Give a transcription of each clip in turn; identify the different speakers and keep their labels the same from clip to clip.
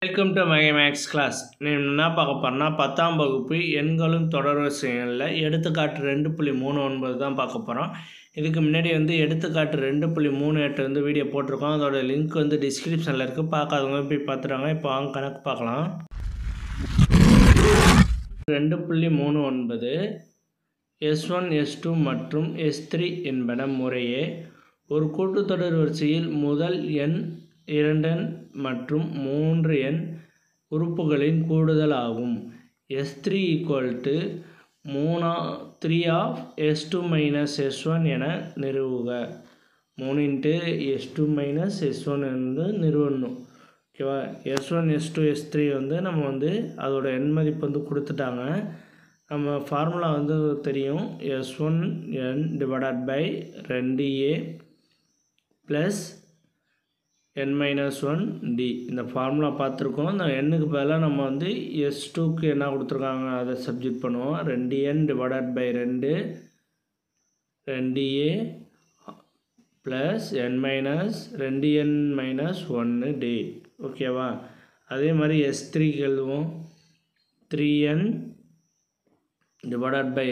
Speaker 1: Welcome to my maths class. என்ன பார்க்க போகிறோம்னா 10ஆம் வகுப்பு எண்களும் தொடர்வரிசைகளில் எடுத்துக்காட்டு 2.39 தான் பார்க்க போகிறோம். இதுக்கு முன்னாடி எடுத்துக்காட்டு 2.38 வீடியோ போட்டிருக்கோம். அதோட லிங்க் டிஸ்கிரிப்ஷனில் இருக்குது. பார்க்காதவங்க போய் பார்த்துட்டாங்க. இப்போ வாங்க கணக்கு பார்க்கலாம். 2.39 S1 S2 மற்றும் S3 என்பன முறையே ஒரு கூட்டுத்தொடர் வரிசையில் முதல் எண் 2 எண் மற்றும் 3 எண் உறுப்புகளின் கூடுதல் ஆகும். S3 3 of S2 minus S1 என நிறுவுக. 3 × S2 minus S1 என்று நிறுவணும். ஓகேவா? S1 S2 S3 நம்ம அதோட எண் மதிப்பு கொடுத்துட்டாங்க. நம்ம ஃபார்முலா தெரியும். S1n divided by 2a plus n minus 1d. இந்த ஃபார்முலா பார்த்துருக்கோம். இந்த எண்ணுக்கு பதிலாக நம்ம S2க்கு என்ன கொடுத்துருக்காங்க அதை சப்ஜெக்ட் பண்ணுவோம். 2n divided by 2a plus n minus 2n minus 1d. ஓகேவா? அதே மாதிரி S3க்கு எழுதுவோம். 3n divided by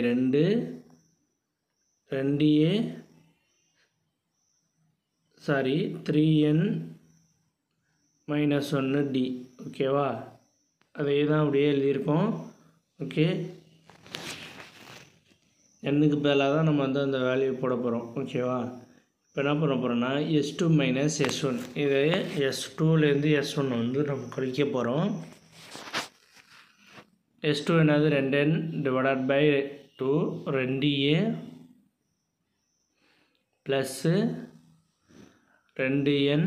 Speaker 1: 3n minus 1d. ஓகேவா? அதே தான் அப்படியே எழுதியிருக்கோம். ஓகே, எண்ணுக்கு பதிலாக தான் நம்ம அந்த வேல்யூ போட போகிறோம். ஓகேவா? இப்போ என்ன பண்ண போகிறோம்னா S2 minus S1, இதை S2லேருந்து S1 நம்ம கழிக்க போகிறோம். S2 என்னது 2n divided by 2 2a plus 2n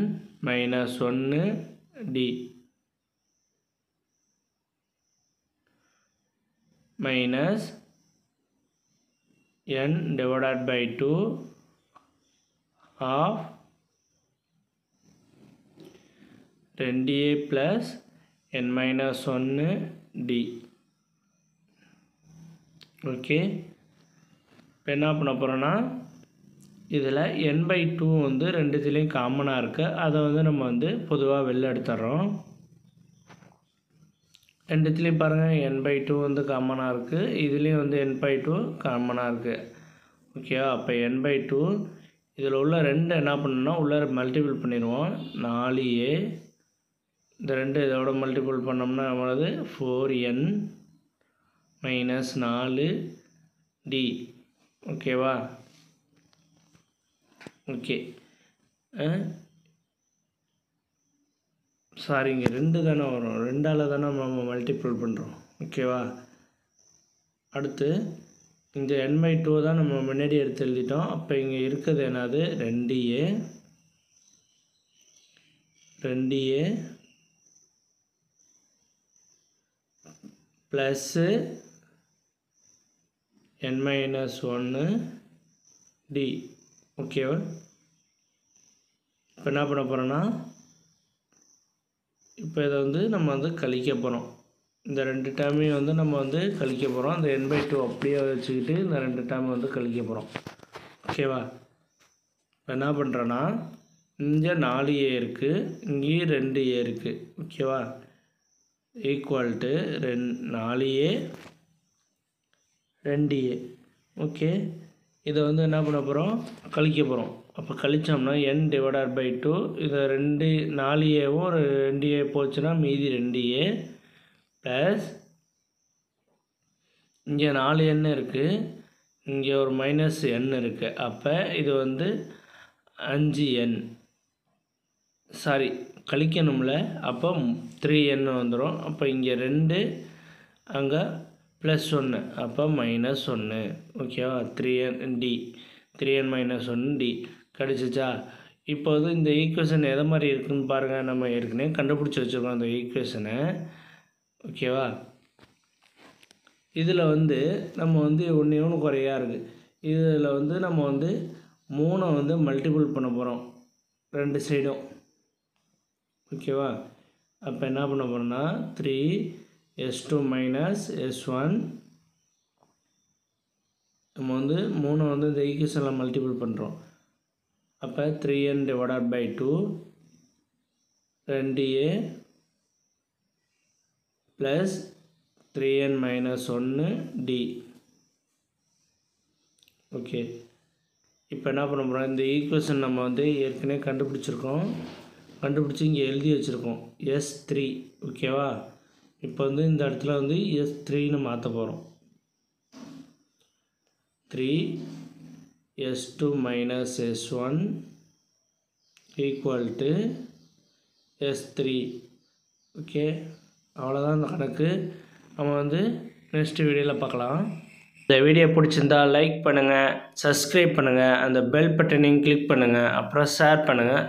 Speaker 1: minus 1d minus n divided by 2 of 2a plus n minus 1d. Okay, இப்போ என்ன பண்ண போகிறோன்னா இதில் n/2 ரெண்டுத்துலேயும் காமனாக இருக்குது. அதை நம்ம பொதுவாக வெளில எடுத்துடுறோம். ரெண்டுத்துலேயும் பாருங்கள் n/2 காமனாக இருக்குது. இதுலேயும் n/2 காமனாக இருக்குது. ஓகேவா? அப்போ n/2 இதில் உள்ள 2 என்ன பண்ணணும்னா உள்ளே மல்டிபிள் பண்ணிடுவோம். 4a இந்த 2 இதோட மல்டிபிள் பண்ணோம்னா நம்மளது 4n minus 4d. ஓகேவா? ஓகே, சாரி, இங்கே 2 தானே வரும். 2ஆல் தானே நம்ம மல்டிபிள் பண்ணுறோம். ஓகேவா? அடுத்து இந்த n/2 தான் நம்ம முன்னாடி எடுத்து எழுதிட்டோம். அப்போ இங்கே இருக்கிறது என்னது 2a plus n minus 1d. ஓகேவா? இப்போ என்ன பண்ண போகிறோன்னா இப்போ இதை நம்ம கழிக்க போகிறோம். இந்த 2 டேர்மையும் நம்ம கழிக்க போகிறோம். அந்த n/2 அப்படியே வச்சுக்கிட்டு இந்த 2 டேர்ம் கழிக்க போகிறோம். ஓகேவா? இப்போ என்ன பண்ணுறோன்னா இங்கே 4a இருக்குது, இங்கேயும் 2a இருக்குது. ஓகேவா? Equal to 4a 2a. Okay, இதை என்ன பண்ண போகிறோம், கழிக்க போகிறோம். அப்போ கழித்தோம்னா n divided by 2, இதை 4aவும் 2a போச்சுன்னா மீதி 2a ப்ளஸ் இங்கே 4n இருக்குது, இங்கே ஒரு மைனஸ் n இருக்குது. அப்போ இது 5n, சாரி கழிக்கணும்ல. அப்போ 3n வந்துடும். அப்போ இங்கே 2, அங்கே ப்ளஸ் 1, அப்போ மைனஸ் 1. ஓகேவா? 3n minus 1d கிடச்சிச்சா? இப்போது இந்த ஈக்குவேஷன் எதை மாதிரி இருக்குதுன்னு பாருங்கள். நம்ம ஏற்கனவே கண்டுபிடிச்சி வச்சுருக்கோம் அந்த ஈக்குவேஷனை. ஓகேவா? இதில் நம்ம ஒன்று குறையாக இருக்குது. இதில் நம்ம 3 மல்டிபிள் பண்ண போகிறோம் 2 சைடும். ஓகேவா? அப்போ என்ன பண்ண போகிறோன்னா 3s2 minus s1 நம்ம 3 இந்த ஈக்குவேஷனில் மல்டிபிள் பண்ணுறோம். அப்போ 3n divided by 2 2a plus 3n minus 1 d. Okay, இப்போ என்ன பண்ண போகிறோம், இந்த ஈக்குவேஷன் நம்ம வந்து ஏற்கனவே கண்டுபிடிச்சி இங்கே எழுதி வச்சுருக்கோம் S3. ஓகேவா, இப்போ வந்து இந்த இடத்துல வந்து S3ன்னு மாற்ற போகிறோம். 3s2 minus s1 equal to s3. Okay, அவ்வளோதான் இந்த கணக்கு. நம்ம வந்து நெக்ஸ்ட் வீடியோவில் பார்க்கலாம். இந்த வீடியோ பிடிச்சிருந்தால் லைக் பண்ணுங்கள், சப்ஸ்கிரைப் பண்ணுங்கள், அந்த பெல் பட்டனையும் கிளிக் பண்ணுங்கள், அப்புறம் ஷேர் பண்ணுங்கள்.